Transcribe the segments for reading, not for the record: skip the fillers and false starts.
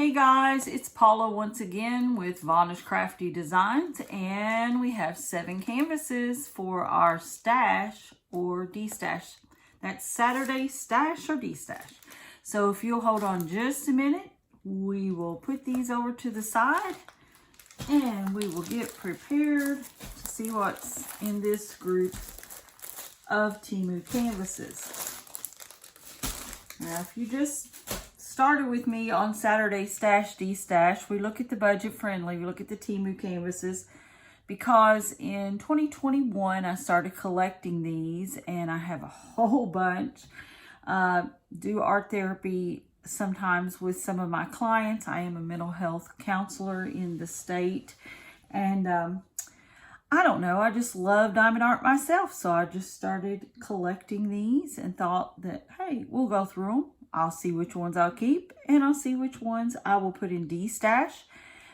Hey guys, it's Paula once again with Vonnish Crafty Designs, and we have 7 canvases for our stash or destash. That's Saturday stash or destash. So if you'll hold on just a minute, we will put these over to the side and we will get prepared to see what's in this group of Temu canvases. Now, if you just started with me on Saturday Stash Destash, we look at the budget friendly, we look at the Temu canvases, because in 2021 I started collecting these and I have a whole bunch. Do art therapy sometimes with some of my clients. I am a mental health counselor in the state, and I don't know, I just love diamond art myself, so I just started collecting these and thought that, hey, we'll go through them. I'll see which ones I'll keep, and I'll see which ones I will put in destash.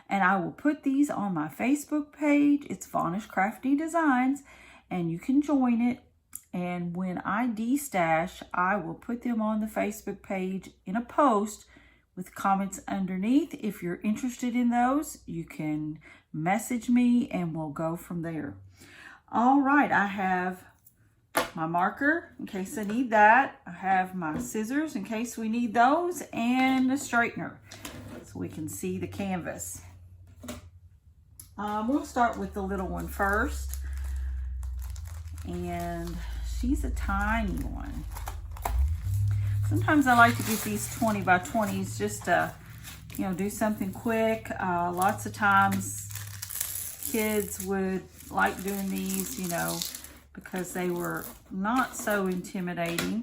And I will put these on my Facebook page. It's Vonnish Crafty Designs, and you can join it. And when I destash, I will put them on the Facebook page in a post with comments underneath. If you're interested in those, you can message me and we'll go from there. All right, I have my marker in case I need that. I have my scissors in case we need those, and a straightener so we can see the canvas. We'll start with the little one first, and she's a tiny one. Sometimes I like to get these 20 by 20s just to, do something quick. Lots of times kids would like doing these, because they were not so intimidating.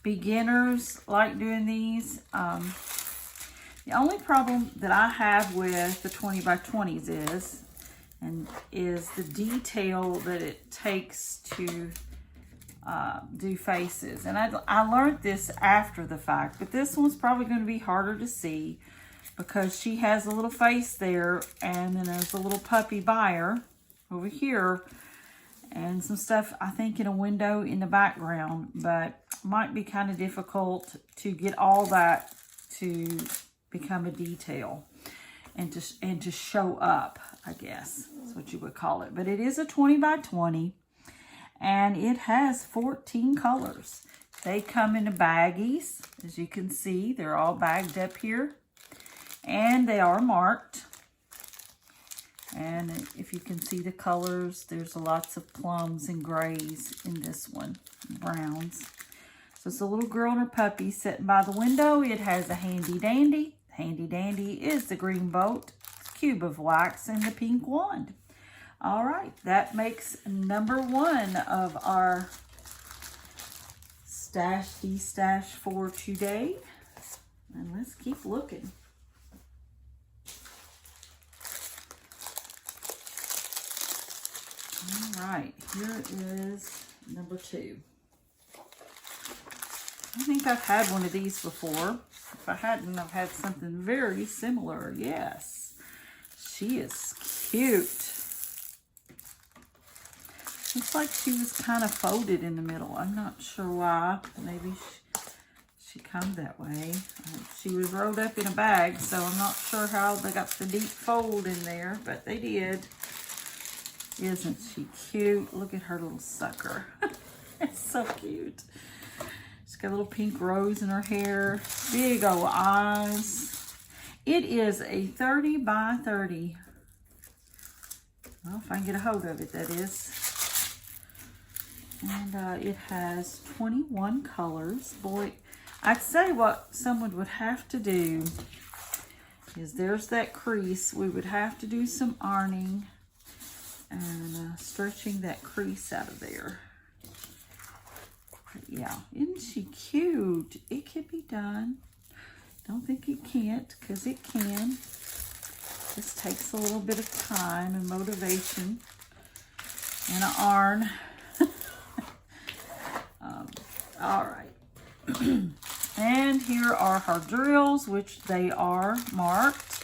Beginners like doing these. The only problem that I have with the 20 by 20s is the detail that it takes to do faces. And I learned this after the fact, but this one's probably going to be harder to see because she has a little face there, and then there's a little puppy buyer over here, and some stuff I think in a window in the background, but might be kind of difficult to get all that to become a detail and to show up, I guess that's what you would call it. But it is a 20 by 20, and it has 14 colors. They come in baggies, as you can see. They're all bagged up here, and they are marked. And if you can see the colors, there's lots of plums and grays in this one, browns. So it's a little girl and her puppy sitting by the window. It has a handy dandy. Handy dandy is the green boat, cube of wax, and the pink wand. All right, that makes number 1 of our stash destash for today. And let's keep looking. All right, here is number 2. I think I've had one of these before. If I hadn't, I've had something very similar. Yes, she is cute. Looks like she was kind of folded in the middle. I'm not sure why. Maybe she come that way. She was rolled up in a bag, so I'm not sure how they got the deep fold in there, but they did. Isn't she cute? Look at her little sucker. It's so cute. She's got a little pink rose in her hair. Big old eyes. It is a 30 by 30. Well, if I can get a hold of it, that is. And it has 21 colors. Boy, I'd say what someone would have to do is there's that crease. We would have to do some ironing and stretching that crease out of there. But yeah, isn't she cute? It can be done. Don't think it can't, because it can. Just takes a little bit of time and motivation and an iron. All right. And here are her drills, which they are marked.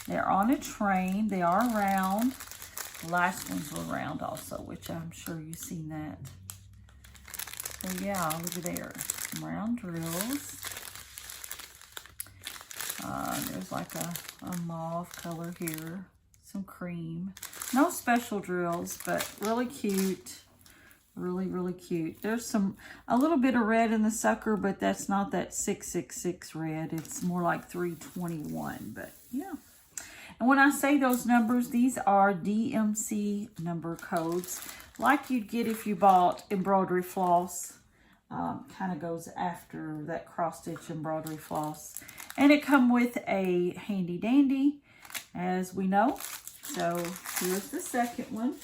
They're on a train. They are round. The last ones were round also, which I'm sure you've seen that. So yeah, look at there. Some round drills. There's like a mauve color here. Some cream. No special drills, but really cute. Really, really cute. There's a little bit of red in the sucker, but that's not that 666 red. It's more like 321, but yeah. And when I say those numbers, these are DMC number codes, like you'd get if you bought embroidery floss. Kind of goes after that cross-stitch embroidery floss. And it comes with a handy dandy, as we know. So here's the second one.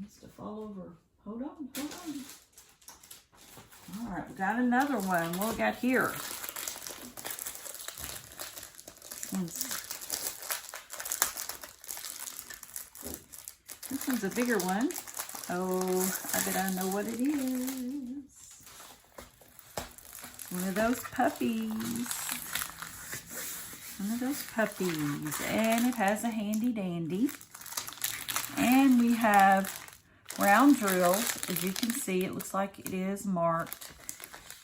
Needs to fall over. Hold on, hold on. All right, we got another one. What we got here? This one's a bigger one. Oh, I bet I know what it is. One of those puppies. One of those puppies. And it has a handy dandy. And we have round drills. As you can see, it looks like it is marked.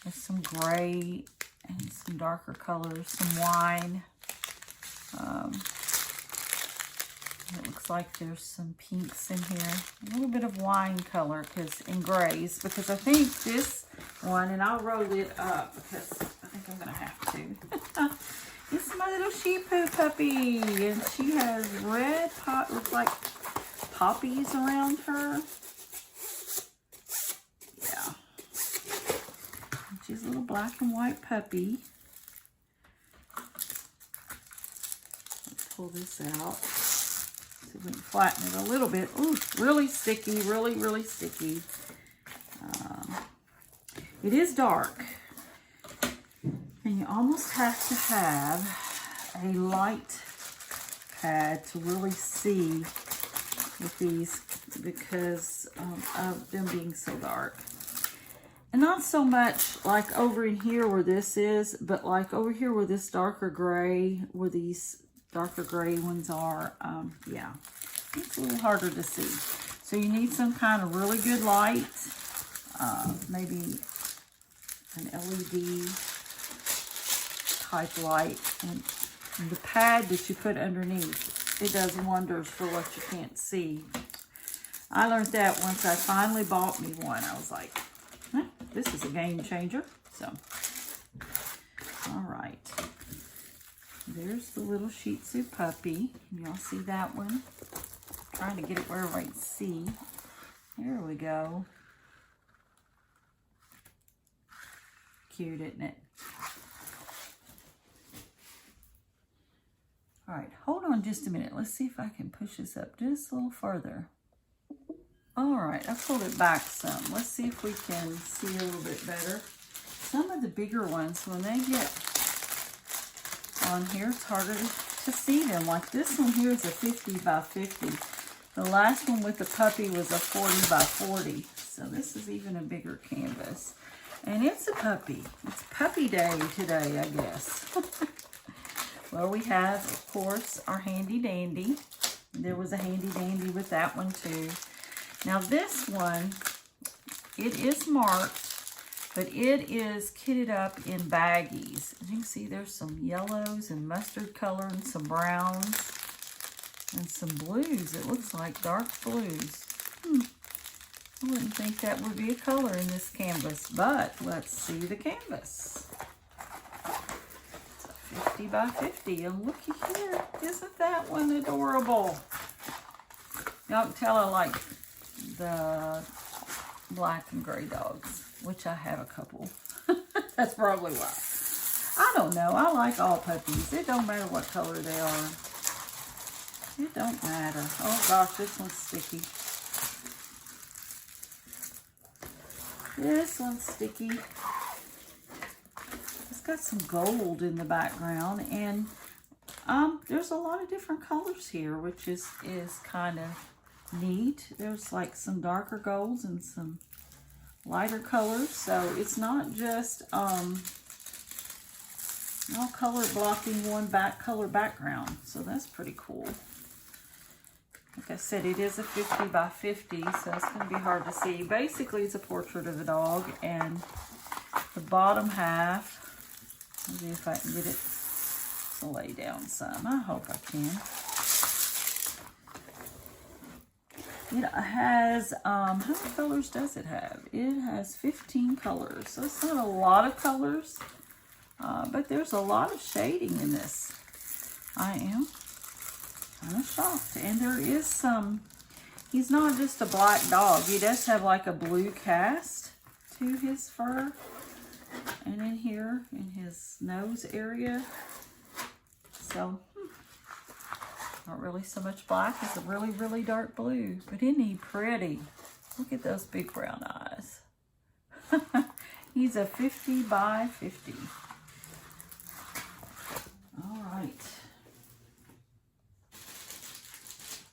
There's some gray and some darker colors, some wine. It looks like there's some pinks in here. A little bit of wine color in grays, because I think this one, and I'll roll it up because I think I'm going to have to. It's my little Shih Poo puppy, and she has red looks like poppies around her. Yeah. She's a little black and white puppy. Let's pull this out. See if we can flatten it a little bit. Ooh, really sticky, really, really sticky. It is dark. And you almost have to have a light pad to really see with these, because of them being so dark. And not so much like over in here where this is, but like over here where this darker gray, where these darker gray ones are, yeah, it's a little harder to see. So you need some kind of really good light, maybe an LED type light, and the pad that you put underneath, it does wonders for what you can't see. I learned that once I finally bought me one. I was like, this is a game changer. So, all right. There's the little Shih Tzu puppy. Y'all see that one? Trying to get it where I can see. There we go. Cute, isn't it? All right, hold on just a minute. Let's see if I can push this up just a little further. All right, I pulled it back some. Let's see if we can see a little bit better. Some of the bigger ones, when they get on here, it's harder to see them. Like this one here is a 50 by 50. The last one with the puppy was a 40 by 40. So this is even a bigger canvas. And it's a puppy. It's puppy day today, I guess. Well, we have, of course, our handy dandy. There was a handy dandy with that one too. Now this one, it is marked, but it is kitted up in baggies. As you can see, there's some yellows and mustard color and some browns and some blues. It looks like dark blues. I wouldn't think that would be a color in this canvas, but let's see the canvas. It's a 50 by 50, and looky here, isn't that one adorable? Y'all can tell I like the black and gray dogs, which I have a couple. That's probably why. I don't know. I like all puppies. It don't matter what color they are. It don't matter. Oh gosh, this one's sticky. This one's sticky. It's got some gold in the background, and there's a lot of different colors here, which is kind of neat. There's like some darker golds and some lighter colors, so it's not just all color blocking one color background. So that's pretty cool. Like I said, it is a 50 by 50, so it's going to be hard to see. Basically, it's a portrait of a dog, and the bottom half, let's see if I can get it to lay down some. I hope I can. It has, how many colors does it have? It has 15 colors, so it's not a lot of colors, but there's a lot of shading in this. I am kind of shocked. And there is some, he's not just a black dog. He does have like a blue cast to his fur. And in here, in his nose area. So, not really so much black. It's a really, really dark blue. But isn't he pretty? Look at those big brown eyes. He's a 50 by 50. All right.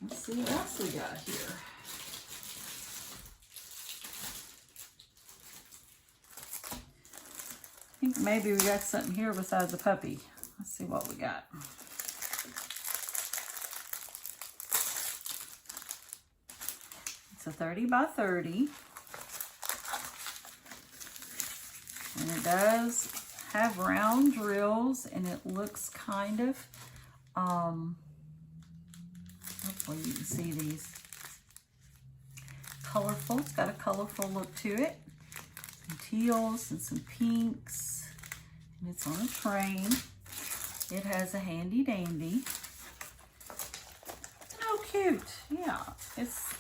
Let's see what else we got here. I think maybe we got something here besides the puppy. Let's see what we got. It's a 30 by 30. And it does have round drills, and it looks kind of, hopefully you can see these, colorful. It's got a colorful look to it. Some teals and some pinks. And it's on a train. It has a handy dandy. Oh, cute. Yeah, it's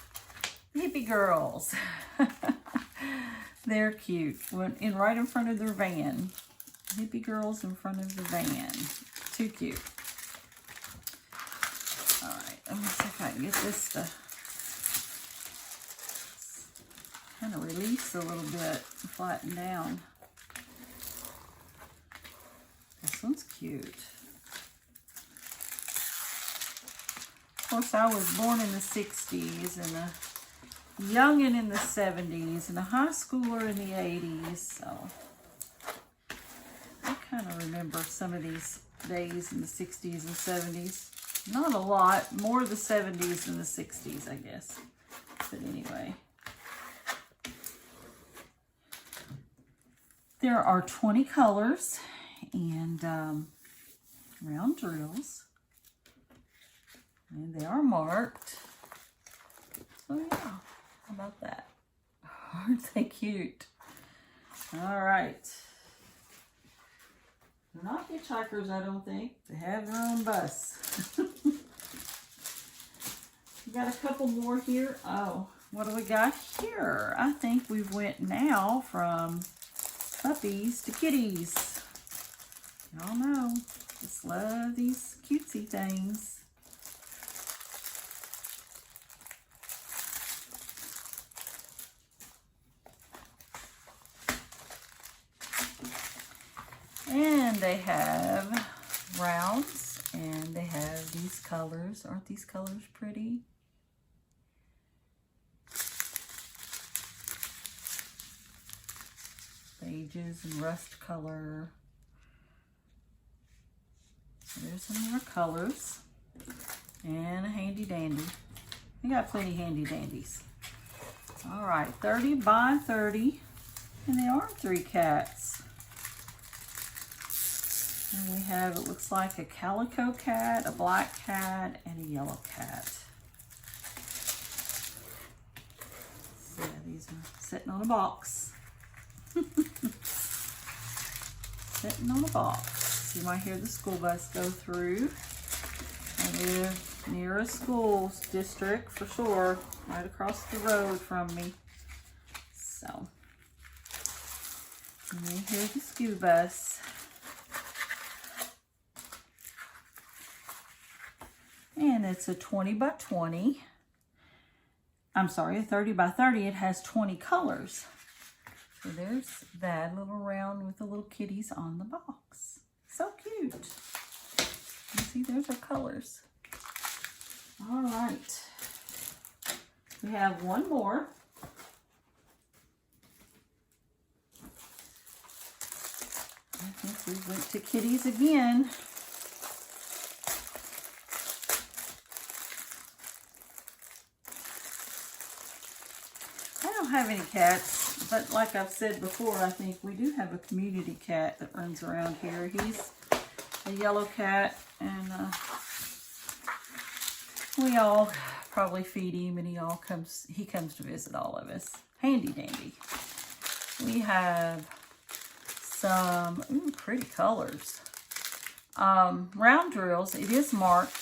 hippie girls. They're cute. Right in front of their van. Hippie girls in front of the van. Too cute. All right, let me see if I can get this to kind of release a little bit and flatten down. This one's cute. Of course, I was born in the 60s and a youngin' in the 70s and a high schooler in the 80s, so I kind of remember some of these days in the 60s and 70s. Not a lot, more the 70s than the 60s, I guess. But anyway. There are 20 colors and round drills. And they are marked. So yeah, how about that? Aren't they cute? All right. They're not hitchhikers, I don't think. They have their own bus. We got a couple more here. Oh, what do we got here? I think we've went now from puppies to kitties. Y'all know, just love these cutesy things. And they have rounds, and they have these colors. Aren't these colors pretty? Beiges and rust color. So there's some more colors. And a handy dandy. We got plenty handy dandies. All right, 30 by 30. And they are 3 cats. And we have, it looks like a calico cat, a black cat, and a yellow cat. So yeah, these are sitting on a box. Sitting on a box. You might hear the school bus go through. I live near a school district for sure, right across the road from me. So, you may hear the school bus. And it's a 20 by 20. I'm sorry, a 30 by 30. It has 20 colors. So there's that little round with the little kitties on the box. So cute. You see, there's our colors. All right. We have one more. I think we went to kitties again. don't have any cats, but like I've said before, I think we do have a community cat that runs around here. He's a yellow cat, and we all probably feed him, and he comes to visit all of us. Handy dandy. We have some pretty colors. Round drills. It is marked,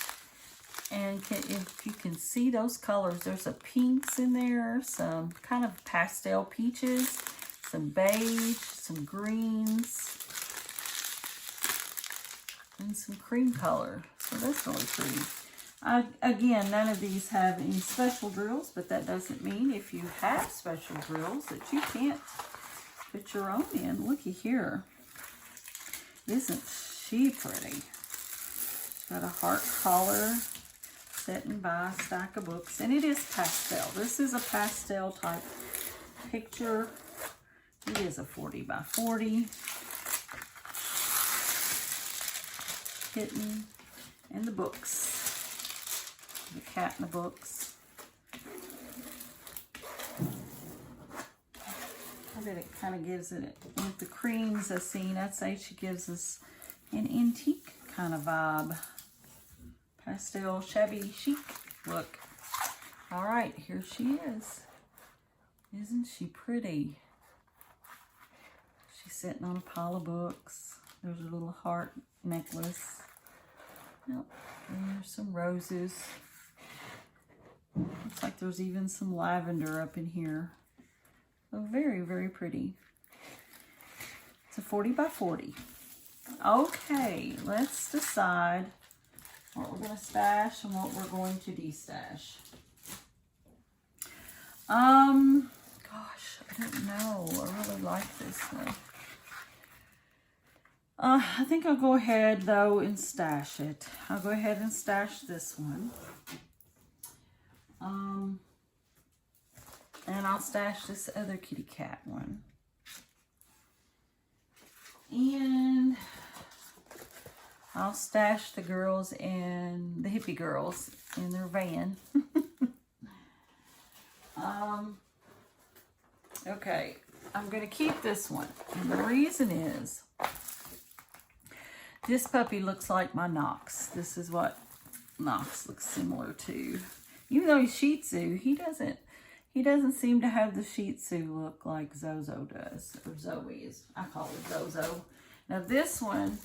and if you can see those colors, there's a pinks in there, some kind of pastel peaches, some beige, some greens, and some cream color. So that's really pretty. Again, none of these have any special drills, but that doesn't mean if you have special drills that you can't put your own in. Looky here. Isn't she pretty? She's got a heart collar sitting by a stack of books, and it is pastel. This is a pastel type picture. It is a 40 by 40. Kitten and the books. The cat in the books. I bet it kind of gives it, with the creams I've seen, I'd say she gives us an antique kind of vibe. Pastel, shabby chic look. All right, here she is. Isn't she pretty? She's sitting on a pile of books. There's a little heart necklace. Yep. And there's some roses. Looks like there's even some lavender up in here. So very, very pretty. It's a 40 by 40. Okay, let's decide what we're going to stash and what we're going to destash. Gosh, I don't know. I really like this one. I think I'll go ahead, though, and stash it. I'll go ahead and stash this one. And I'll stash this other kitty cat one. And I'll stash the girls and the hippie girls in their van. Okay, I'm going to keep this one. And the reason is, this puppy looks like my Knox. This is what Knox looks similar to. Even though he's Shih Tzu, he doesn't seem to have the Shih Tzu look like Zozo does. Or Zoe is, I call it Zozo. Now this one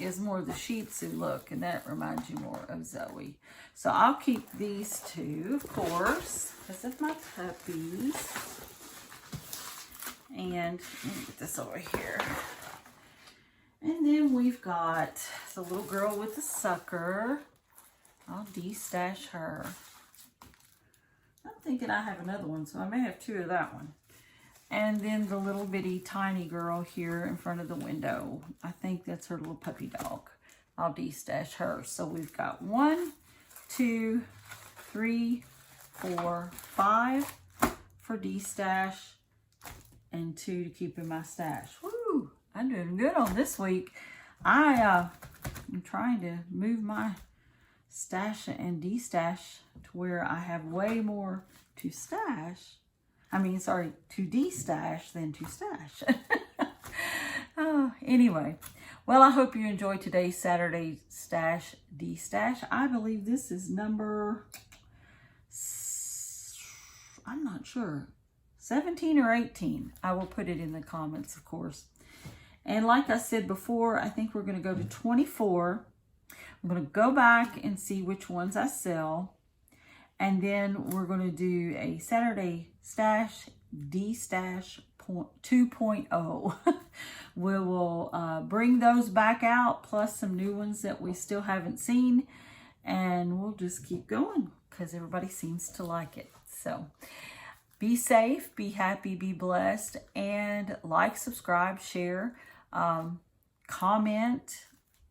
is more the Shih Tzu look, and that reminds you more of Zoe. So I'll keep these two, of course, because of my puppies. And let me get this over here. And then we've got the little girl with the sucker. I'll de-stash her. I'm thinking I have another one, so I may have two of that one. And then the little bitty tiny girl here in front of the window. I think that's her little puppy dog. I'll de-stash her. So we've got 1, 2, 3, 4, 5 for de-stash, and 2 to keep in my stash. Woo! I'm doing good on this week. I'm trying to move my stash and de-stash to where I have way more to stash. To de-stash than to stash. Anyway, well, I hope you enjoyed today's Saturday stash de-stash. I believe this is number, I'm not sure, 17 or 18. I will put it in the comments, of course. And like I said before, I think we're going to go to 24. I'm going to go back and see which ones I sell. And then we're going to do a Saturday stash, de-stash 2.0. We will bring those back out, plus some new ones that we still haven't seen. And we'll just keep going because everybody seems to like it. So be safe, be happy, be blessed, and like, subscribe, share, comment,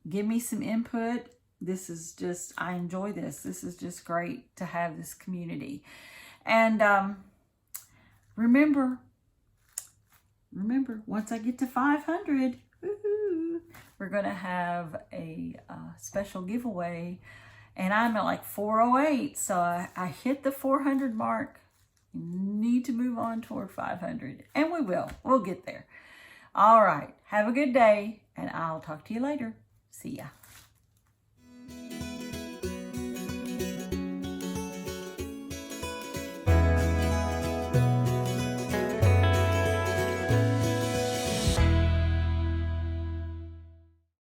give me some input. This is just, I enjoy this. This is just great to have this community. And remember, once I get to 500, we're going to have a special giveaway. And I'm at like 408, so I hit the 400 mark You need to move on toward 500. And we will. We'll get there. All right. Have a good day. And I'll talk to you later. See ya.